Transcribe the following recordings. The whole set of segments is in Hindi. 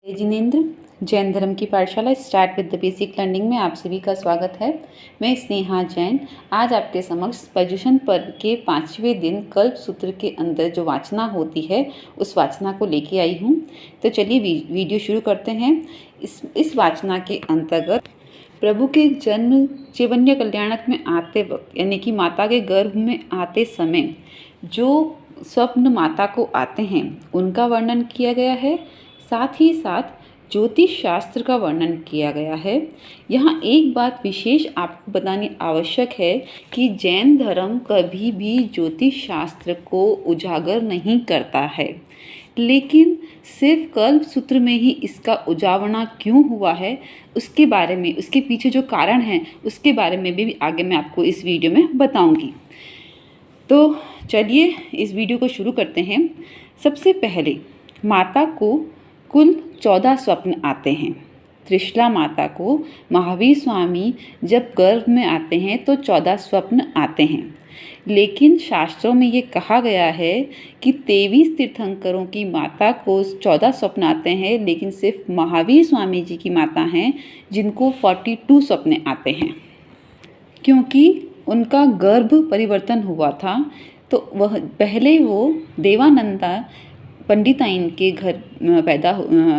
जय जिनेन्द्र। जैन धर्म की पाठशाला start with the basic learning में आप सभी का स्वागत है। मैं स्नेहा जैन आज आपके समक्ष पर्युषण पर्व के 5वें दिन कल्प सूत्र के अंदर जो वाचना होती है उस वाचना को लेके आई हूँ। तो चलिए वीडियो शुरू करते हैं। इस वाचना के अंतर्गत प्रभु के जन्म चैवन्य कल्याणक में आते वक्त यानी कि माता के गर्भ में आते समय जो स्वप्न माता को आते हैं उनका वर्णन किया गया है। साथ ही साथ ज्योतिष शास्त्र का वर्णन किया गया है। यहाँ एक बात विशेष आपको बतानी आवश्यक है कि जैन धर्म कभी भी ज्योतिष शास्त्र को उजागर नहीं करता है, लेकिन सिर्फ कल्प सूत्र में ही इसका उजावना क्यों हुआ है उसके बारे में, उसके पीछे जो कारण है उसके बारे में भी आगे मैं आपको इस वीडियो में बताऊंगी। तो चलिए इस वीडियो को शुरू करते हैं। सबसे पहले माता को कुल 14 स्वप्न आते हैं। त्रिशला माता को महावीर स्वामी जब गर्भ में आते हैं तो 14 स्वप्न आते हैं, लेकिन शास्त्रों में ये कहा गया है कि 23 तीर्थंकरों की माता को 14 स्वप्न आते हैं, लेकिन सिर्फ महावीर स्वामी जी की माता हैं जिनको 42 स्वप्न आते हैं, क्योंकि उनका गर्भ परिवर्तन हुआ था। तो वह पहले वो देवानंदा पंडिताइन के घर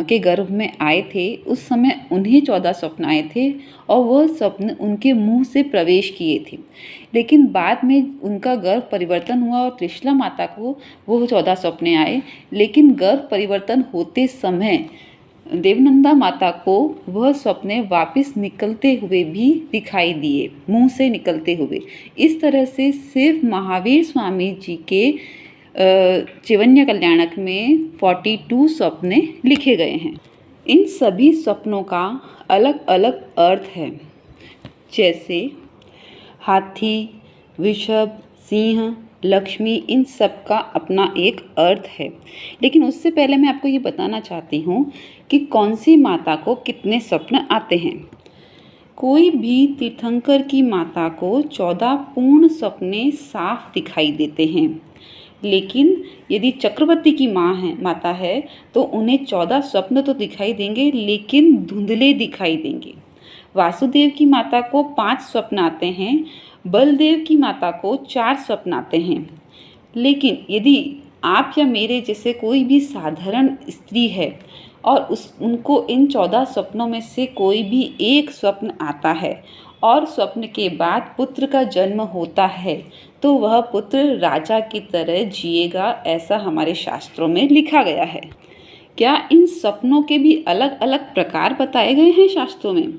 के गर्भ में आए थे, उस समय उन्हें 14 स्वप्न आए थे और वह स्वप्न उनके मुंह से प्रवेश किए थे। लेकिन बाद में उनका गर्भ परिवर्तन हुआ और त्रिशला माता को वो 14 स्वप्न आए, लेकिन गर्भ परिवर्तन होते समय देवनंदा माता को वह स्वप्न वापस निकलते हुए भी दिखाई दिए, मुंह से निकलते हुए। इस तरह से सिर्फ महावीर स्वामी जी के चैवन्य कल्याणक में 42 स्वप्न लिखे गए हैं। इन सभी स्वप्नों का अलग अलग अर्थ है, जैसे हाथी, वृषभ, सिंह, लक्ष्मी, इन सब का अपना एक अर्थ है। लेकिन उससे पहले मैं आपको ये बताना चाहती हूँ कि कौन सी माता को कितने स्वप्न आते हैं। कोई भी तीर्थंकर की माता को 14 पूर्ण स्वप्ने साफ दिखाई देते हैं, लेकिन यदि चक्रवर्ती की माता है तो उन्हें 14 स्वप्न तो दिखाई देंगे, लेकिन धुंधले दिखाई देंगे। वासुदेव की माता को 5 स्वप्न आते हैं, बलदेव की माता को 4 स्वप्न आते हैं। लेकिन यदि आप या मेरे जैसे कोई भी साधारण स्त्री है और उनको इन 14 स्वप्नों में से कोई भी एक स्वप्न आता है और स्वप्न के बाद पुत्र का जन्म होता है, तो वह पुत्र राजा की तरह जिएगा, ऐसा हमारे शास्त्रों में लिखा गया है। क्या इन सपनों के भी अलग अलग प्रकार बताए गए हैं शास्त्रों में?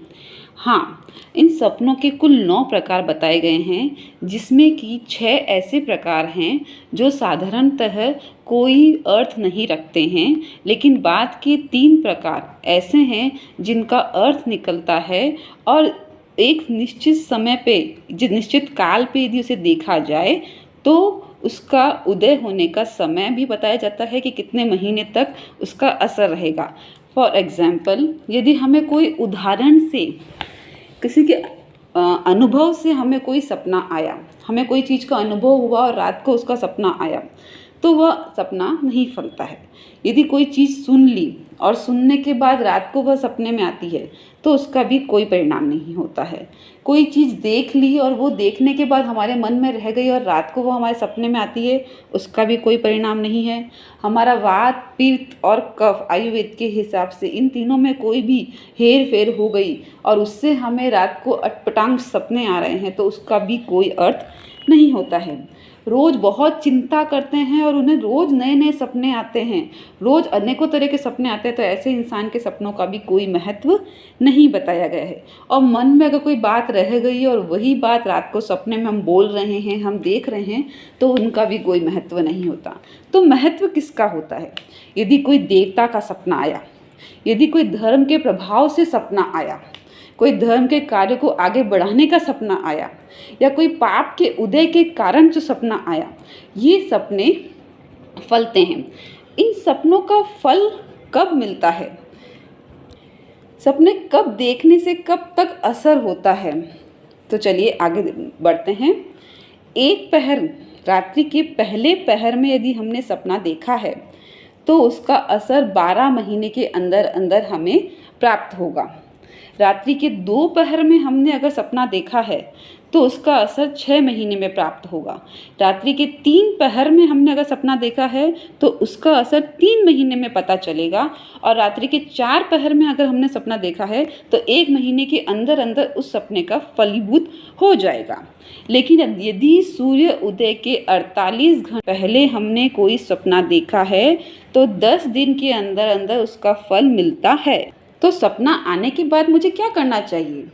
हाँ, इन सपनों के कुल 9 प्रकार बताए गए हैं, जिसमें कि 6 ऐसे प्रकार हैं जो साधारणतः कोई अर्थ नहीं रखते हैं, लेकिन बाद के 3 प्रकार ऐसे हैं जिनका अर्थ निकलता है और एक निश्चित समय पे, निश्चित काल पे यदि उसे देखा जाए तो उसका उदय होने का समय भी बताया जाता है कि कितने महीने तक उसका असर रहेगा। फॉर एग्जाम्पल, यदि हमें कोई उदाहरण से, किसी के अनुभव से हमें कोई सपना आया, हमें कोई चीज़ का अनुभव हुआ और रात को उसका सपना आया, तो वह सपना नहीं फलता है। यदि कोई चीज़ सुन ली और सुनने के बाद रात को वह सपने में आती है तो उसका भी कोई परिणाम नहीं होता है। कोई चीज़ देख ली और वो देखने के बाद हमारे मन में रह गई और रात को वो हमारे सपने में आती है, उसका भी कोई परिणाम नहीं है। हमारा वात, पित्त और कफ आयुर्वेद के हिसाब से इन तीनों में कोई भी हेर फेर हो गई और उससे हमें रात को अटपटांग सपने आ रहे हैं, तो उसका भी कोई अर्थ नहीं होता है। रोज़ बहुत चिंता करते हैं और उन्हें रोज़ नए नए सपने आते हैं, रोज़ अनेकों तरह के सपने आते हैं, तो ऐसे इंसान के सपनों का भी कोई महत्व नहीं बताया गया है। और मन में अगर कोई बात रह गई और वही बात रात को सपने में हम बोल रहे हैं, हम देख रहे हैं, तो उनका भी कोई महत्व नहीं होता। तो महत्व किसका होता है? यदि कोई देवता का सपना आया, यदि कोई धर्म के प्रभाव से सपना आया, कोई धर्म के कार्य को आगे बढ़ाने का सपना आया, या कोई पाप के उदय के कारण जो सपना आया, ये सपने फलते हैं। इन सपनों का फल कब मिलता है? सपने कब देखने से कब तक असर होता है? तो चलिए आगे बढ़ते हैं। एक पहर, रात्रि के पहले पहर में यदि हमने सपना देखा है तो उसका असर 12 महीने के अंदर अंदर हमें प्राप्त होगा। रात्रि के 2 पहर में हमने अगर सपना देखा है तो उसका असर 6 महीने में प्राप्त होगा। रात्रि के 3 पहर में हमने अगर सपना देखा है तो उसका असर 3 महीने में पता चलेगा, और रात्रि के 4 पहर में अगर हमने सपना देखा है तो 1 महीने के अंदर अंदर उस सपने का फलीभूत हो जाएगा। लेकिन यदि सूर्य उदय के 48 घंटे पहले हमने कोई सपना देखा है तो 10 दिन के अंदर अंदर उसका फल मिलता है। तो सपना आने के बाद मुझे क्या करना चाहिए?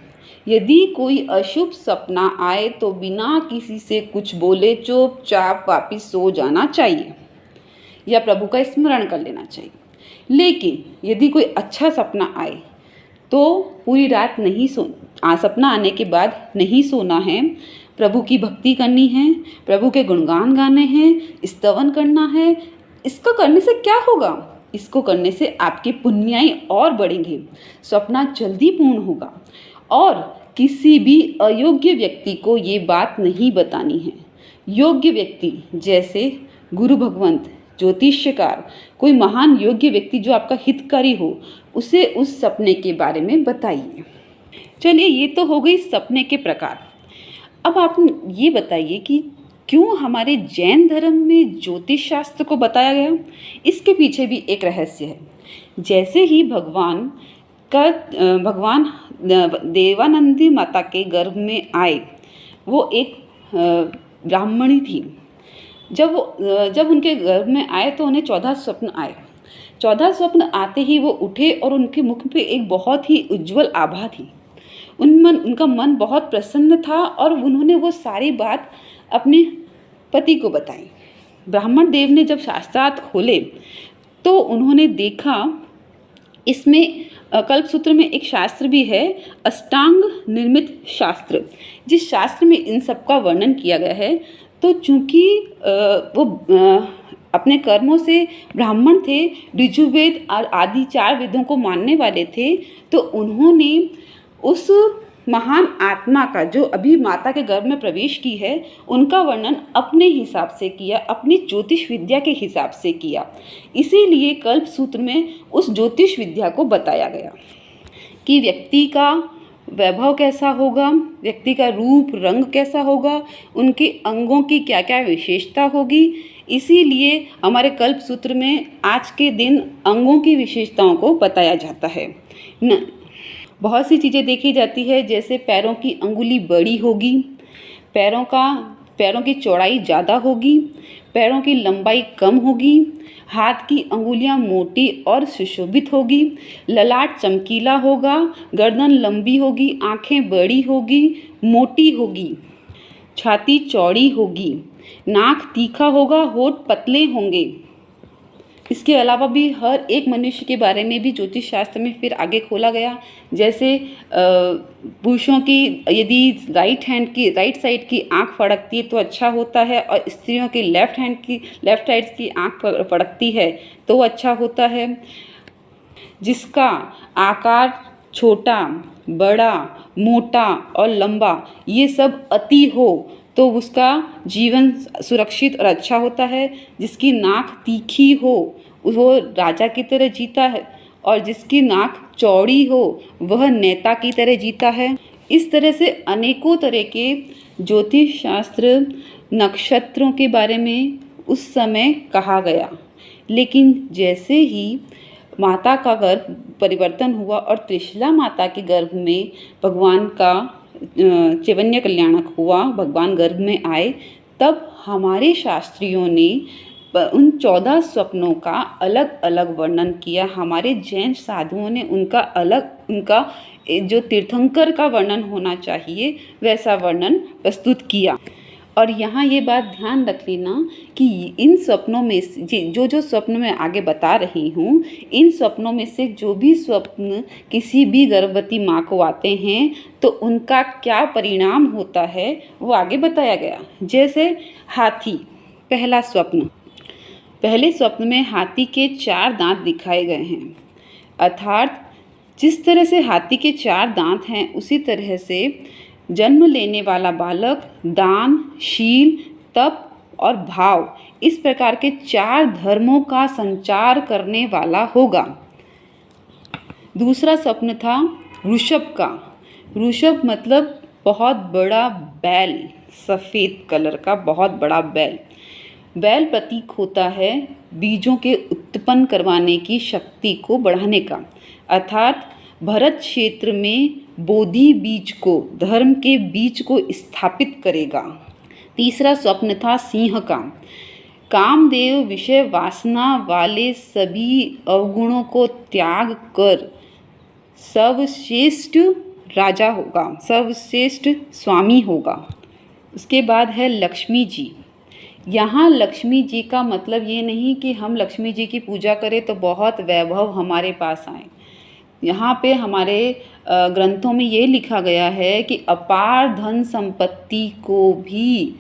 यदि कोई अशुभ सपना आए तो बिना किसी से कुछ बोले चुपचाप वापिस सो जाना चाहिए या प्रभु का स्मरण कर लेना चाहिए। लेकिन यदि कोई अच्छा सपना आए तो पूरी रात नहीं सपना आने के बाद नहीं सोना है, प्रभु की भक्ति करनी है, प्रभु के गुणगान गाने हैं, स्तवन करना है। इसको करने से क्या होगा? इसको करने से आपके पुण्याई और बढ़ेंगे, सपना जल्दी पूर्ण होगा। और किसी भी अयोग्य व्यक्ति को ये बात नहीं बतानी है। योग्य व्यक्ति जैसे गुरु भगवंत, ज्योतिष्यकार, कोई महान योग्य व्यक्ति जो आपका हितकारी हो, उसे उस सपने के बारे में बताइए। चलिए, ये तो हो गई सपने के प्रकार। अब आप ये बताइए कि क्यों हमारे जैन धर्म में ज्योतिष शास्त्र को बताया गया? इसके पीछे भी एक रहस्य है। जैसे ही भगवान देवानंदी माता के गर्भ में आए, वो एक ब्राह्मणी थी। जब उनके गर्भ में आए तो उन्हें 14 स्वप्न आए। 14 स्वप्न आते ही वो उठे और उनके मुख पे एक बहुत ही उज्जवल आभा थी। उनका मन बहुत प्रसन्न था और उन्होंने वो सारी बात अपने पति को बताई। ब्राह्मण देव ने जब शास्त्रार्थ खोले तो उन्होंने देखा, इसमें कल्पसूत्र में एक शास्त्र भी है, अष्टांग निर्मित शास्त्र, जिस शास्त्र में इन सब का वर्णन किया गया है। तो चूंकि वो अपने कर्मों से ब्राह्मण थे, ऋजुवेद और आदि 4 वेदों को मानने वाले थे, तो उन्होंने उस महान आत्मा का जो अभी माता के गर्भ में प्रवेश की है, उनका वर्णन अपने हिसाब से किया, अपनी ज्योतिष विद्या के हिसाब से किया। इसीलिए कल्पसूत्र में उस ज्योतिष विद्या को बताया गया कि व्यक्ति का वैभव कैसा होगा, व्यक्ति का रूप रंग कैसा होगा, उनके अंगों की क्या क्या विशेषता होगी। इसीलिए हमारे कल्पसूत्र में आज के दिन अंगों की विशेषताओं को बताया जाता है। बहुत सी चीज़ें देखी जाती है, जैसे पैरों की अंगुली बड़ी होगी, पैरों की चौड़ाई ज़्यादा होगी, पैरों की लंबाई कम होगी, हाथ की अंगुलियां मोटी और सुशोभित होगी, ललाट चमकीला होगा, गर्दन लंबी होगी, आंखें बड़ी होगी, मोटी होगी, छाती चौड़ी होगी, नाक तीखा होगा, होठ पतले होंगे। इसके अलावा भी हर एक मनुष्य के बारे में भी ज्योतिष शास्त्र में फिर आगे खोला गया। जैसे पुरुषों की यदि राइट साइड की आंख फड़कती है तो अच्छा होता है, और स्त्रियों की लेफ्ट साइड की आंख फड़कती है तो अच्छा होता है। जिसका आकार छोटा, बड़ा, मोटा और लंबा ये सब अति हो तो उसका जीवन सुरक्षित और अच्छा होता है। जिसकी नाक तीखी हो वो राजा की तरह जीता है, और जिसकी नाक चौड़ी हो वह नेता की तरह जीता है। इस तरह से अनेकों तरह के ज्योतिष शास्त्र नक्षत्रों के बारे में उस समय कहा गया। लेकिन जैसे ही माता का गर्भ परिवर्तन हुआ और त्रिशला माता के गर्भ में भगवान का चैवन्य कल्याणक हुआ, भगवान गर्भ में आए, तब हमारे शास्त्रियों ने उन 14 स्वप्नों का अलग अलग वर्णन किया। हमारे जैन साधुओं ने उनका जो तीर्थंकर का वर्णन होना चाहिए वैसा वर्णन प्रस्तुत किया। और यहाँ ये बात ध्यान रख लेना कि इन स्वप्नों में से जो स्वप्न मैं आगे बता रही हूँ, इन स्वप्नों में से जो भी स्वप्न किसी भी गर्भवती माँ को आते हैं तो उनका क्या परिणाम होता है वो आगे बताया गया। जैसे हाथी, पहले स्वप्न में हाथी के 4 दांत दिखाए गए हैं। अर्थात जिस तरह से हाथी के 4 दांत हैं उसी तरह से जन्म लेने वाला बालक दान, शील, तप और भाव, इस प्रकार के 4 धर्मों का संचार करने वाला होगा। दूसरा स्वप्न था वृषभ का। वृषभ मतलब बहुत बड़ा बैल, सफ़ेद कलर का बहुत बड़ा बैल। बैल प्रतीक होता है बीजों के उत्पन्न करवाने की शक्ति को बढ़ाने का, अर्थात भरत क्षेत्र में बोधि बीज को, धर्म के बीज को स्थापित करेगा। तीसरा स्वप्न था सिंह का। कामदेव विषय वासना वाले सभी अवगुणों को त्याग कर सर्वश्रेष्ठ राजा होगा, सर्वश्रेष्ठ स्वामी होगा। उसके बाद है लक्ष्मी जी। यहाँ लक्ष्मी जी का मतलब ये नहीं कि हम लक्ष्मी जी की पूजा करें तो बहुत वैभव हमारे पास आए। यहाँ पे हमारे ग्रंथों में ये लिखा गया है कि अपार धन संपत्ति को भी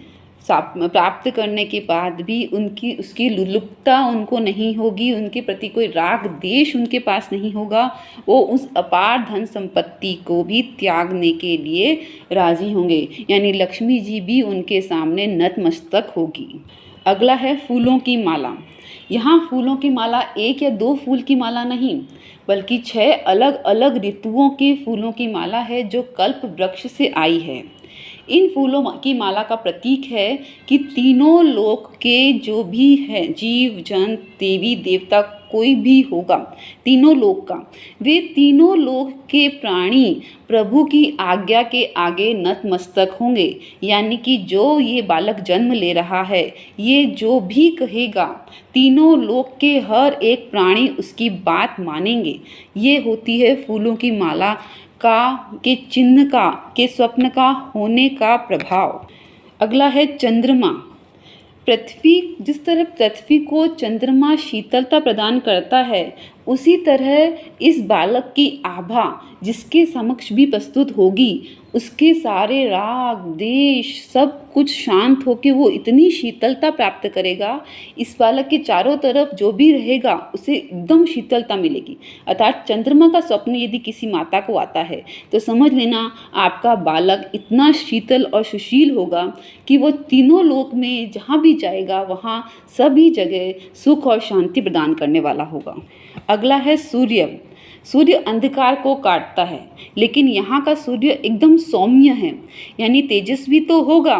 प्राप्त करने के बाद भी उसकी लुलुपता उनको नहीं होगी, उनके प्रति कोई राग द्वेष उनके पास नहीं होगा। वो उस अपार धन संपत्ति को भी त्यागने के लिए राजी होंगे, यानी लक्ष्मी जी भी उनके सामने नतमस्तक होगी। अगला है फूलों की माला। यहाँ फूलों की माला 1 या 2 फूल की माला नहीं, बल्कि 6 अलग अलग ऋतुओं के फूलों की माला है जो कल्प वृक्ष से आई है। इन फूलों की माला का प्रतीक है कि तीनों लोक के जो भी है, जीव जंत देवी देवता कोई भी होगा, तीनों लोक का, वे तीनों लोक के प्राणी प्रभु की आज्ञा के आगे नतमस्तक होंगे। यानी कि जो ये बालक जन्म ले रहा है, ये जो भी कहेगा, तीनों लोक के हर एक प्राणी उसकी बात मानेंगे। ये होती है फूलों की माला के चिन्ह का, के स्वप्न का होने का प्रभाव। अगला है चंद्रमा। पृथ्वी, जिस तरह पृथ्वी को चंद्रमा शीतलता प्रदान करता है, उसी तरह इस बालक की आभा जिसके समक्ष भी प्रस्तुत होगी, उसके सारे राग देश सब कुछ शांत होकर वो इतनी शीतलता प्राप्त करेगा, इस बालक के चारों तरफ जो भी रहेगा उसे एकदम शीतलता मिलेगी। अर्थात चंद्रमा का स्वप्न यदि किसी माता को आता है तो समझ लेना आपका बालक इतना शीतल और सुशील होगा कि वो तीनों लोक में जहाँ भी जाएगा वहाँ सभी जगह सुख और शांति प्रदान करने वाला होगा। अगला है सूर्य। सूर्य अंधकार को काटता है, लेकिन यहाँ का सूर्य एकदम सौम्य है, यानी तेजस्वी तो होगा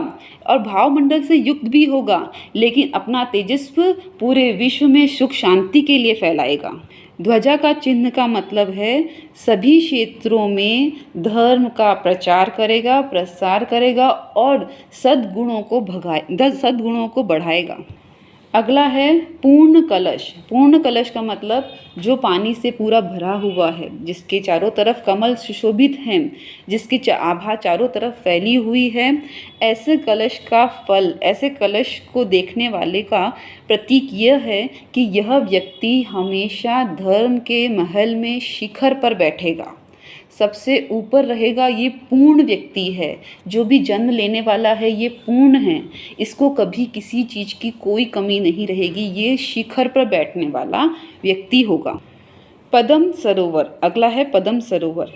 और भावमंडल से युक्त भी होगा, लेकिन अपना तेजस्व पूरे विश्व में सुख शांति के लिए फैलाएगा। ध्वजा का चिन्ह का मतलब है सभी क्षेत्रों में धर्म का प्रचार करेगा, प्रसार करेगा और सद्गुणों को बढ़ाएगा। अगला है पूर्ण कलश। पूर्ण कलश का मतलब जो पानी से पूरा भरा हुआ है, जिसके चारों तरफ कमल सुशोभित हैं, जिसकी आभा चारों तरफ फैली हुई है, ऐसे कलश का फल, ऐसे कलश को देखने वाले का प्रतीक यह है कि यह व्यक्ति हमेशा धर्म के महल में शिखर पर बैठेगा, सबसे ऊपर रहेगा। ये पूर्ण व्यक्ति है, जो भी जन्म लेने वाला है ये पूर्ण है, इसको कभी किसी चीज़ की कोई कमी नहीं रहेगी, ये शिखर पर बैठने वाला व्यक्ति होगा। पद्म सरोवर। अगला है पद्म सरोवर।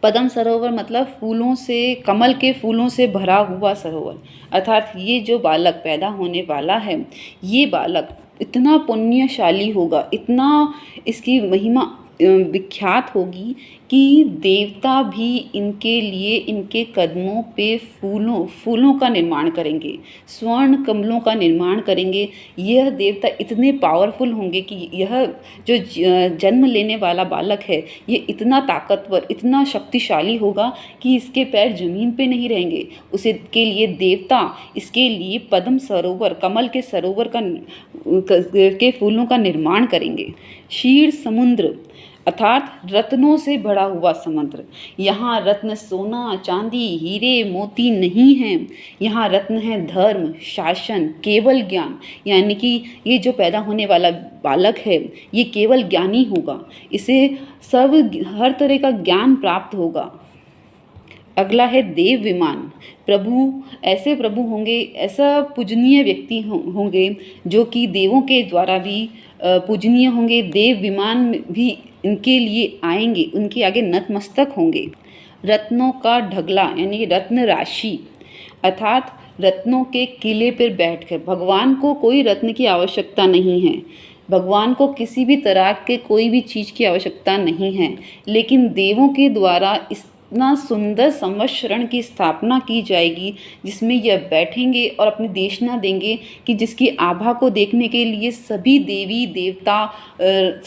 पद्म सरोवर मतलब फूलों से, कमल के फूलों से भरा हुआ सरोवर। अर्थात ये जो बालक पैदा होने वाला है, ये बालक इतना पुण्यशाली होगा, इतना इसकी महिमा विख्यात होगी कि देवता भी इनके लिए, इनके कदमों पे फूलों का निर्माण करेंगे, स्वर्ण कमलों का निर्माण करेंगे। यह देवता इतने पावरफुल होंगे कि यह जो जन्म लेने वाला बालक है ये इतना ताकतवर, इतना शक्तिशाली होगा कि इसके पैर जमीन पे नहीं रहेंगे। उसे के लिए देवता इसके लिए पद्म सरोवर, कमल के सरोवर के फूलों का निर्माण करेंगे। क्षीर समुद्र अर्थात रत्नों से भरा हुआ समुद्र। यहाँ रत्न सोना चांदी हीरे मोती नहीं हैं, यहाँ रत्न है धर्म, शासन, केवल ज्ञान। यानी कि ये जो पैदा होने वाला बालक है ये केवल ज्ञानी होगा, इसे हर तरह का ज्ञान प्राप्त होगा। अगला है देव विमान। ऐसे प्रभु होंगे, ऐसा पूजनीय व्यक्ति होंगे जो कि देवों के द्वारा भी पूजनीय होंगे। देव विमान भी इनके लिए आएंगे, उनके आगे नतमस्तक होंगे। रत्नों का ढगला यानी रत्न राशि, अर्थात रत्नों के किले पर बैठकर। भगवान को कोई रत्न की आवश्यकता नहीं है, भगवान को किसी भी तरह के कोई भी चीज़ की आवश्यकता नहीं है, लेकिन देवों के द्वारा इतना सुंदर संवत्सरण की स्थापना की जाएगी जिसमें यह बैठेंगे और अपनी देशना देंगे कि जिसकी आभा को देखने के लिए सभी देवी देवता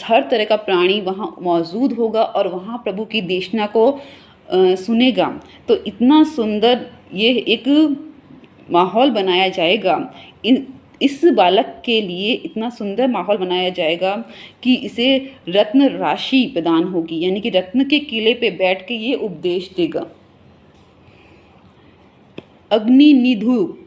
हर तरह का प्राणी वहाँ मौजूद होगा और वहाँ प्रभु की देशना को सुनेगा। तो इतना सुंदर ये एक माहौल बनाया जाएगा, इस बालक के लिए इतना सुंदर माहौल बनाया जाएगा कि इसे रत्न राशि प्रदान होगी, यानी कि रत्न के किले पे बैठ के ये उपदेश देगा। अग्नि निधूप,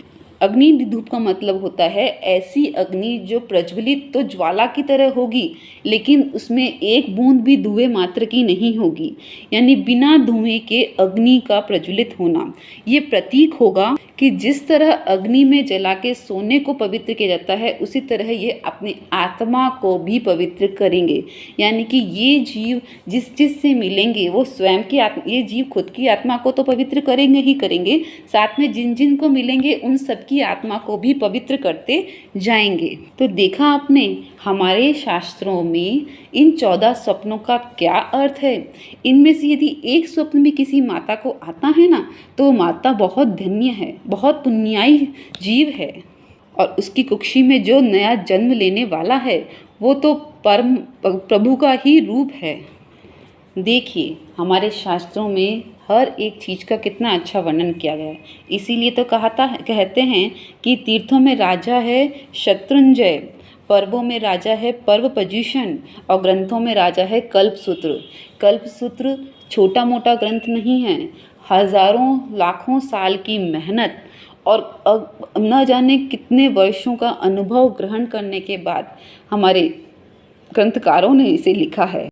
अग्नि निधूप का मतलब होता है ऐसी अग्नि जो प्रज्वलित तो ज्वाला की तरह होगी, लेकिन उसमें एक बूंद भी धुएं मात्र की नहीं होगी, यानी बिना धुएं के अग्नि का प्रज्वलित होना। ये प्रतीक होगा कि जिस तरह अग्नि में जला के सोने को पवित्र किया जाता है, उसी तरह ये अपनी आत्मा को भी पवित्र करेंगे। यानी कि ये जीव जिस चीज़ से मिलेंगे वो स्वयं की ये जीव खुद की आत्मा को तो पवित्र करेंगे ही करेंगे, साथ में जिन जिन को मिलेंगे उन सबकी आत्मा को भी पवित्र करते जाएंगे। तो देखा आपने हमारे शास्त्रों में इन 14 स्वप्नों का क्या अर्थ है। इनमें से यदि एक स्वप्न भी किसी माता को आता है ना, तो माता बहुत धन्य है, बहुत पुण्याई जीव है, और उसकी कुक्षी में जो नया जन्म लेने वाला है वो तो परम प्रभु का ही रूप है। देखिए हमारे शास्त्रों में हर एक चीज़ का कितना अच्छा वर्णन किया गया है। इसीलिए तो कहते हैं कि तीर्थों में राजा है शत्रुंजय, पर्वों में राजा है पर्व पज्यूषण, और ग्रंथों में राजा है कल्पसूत्र। कल्पसूत्र छोटा मोटा ग्रंथ नहीं है, हजारों लाखों साल की मेहनत और न जाने कितने वर्षों का अनुभव ग्रहण करने के बाद हमारे ग्रंथकारों ने इसे लिखा है।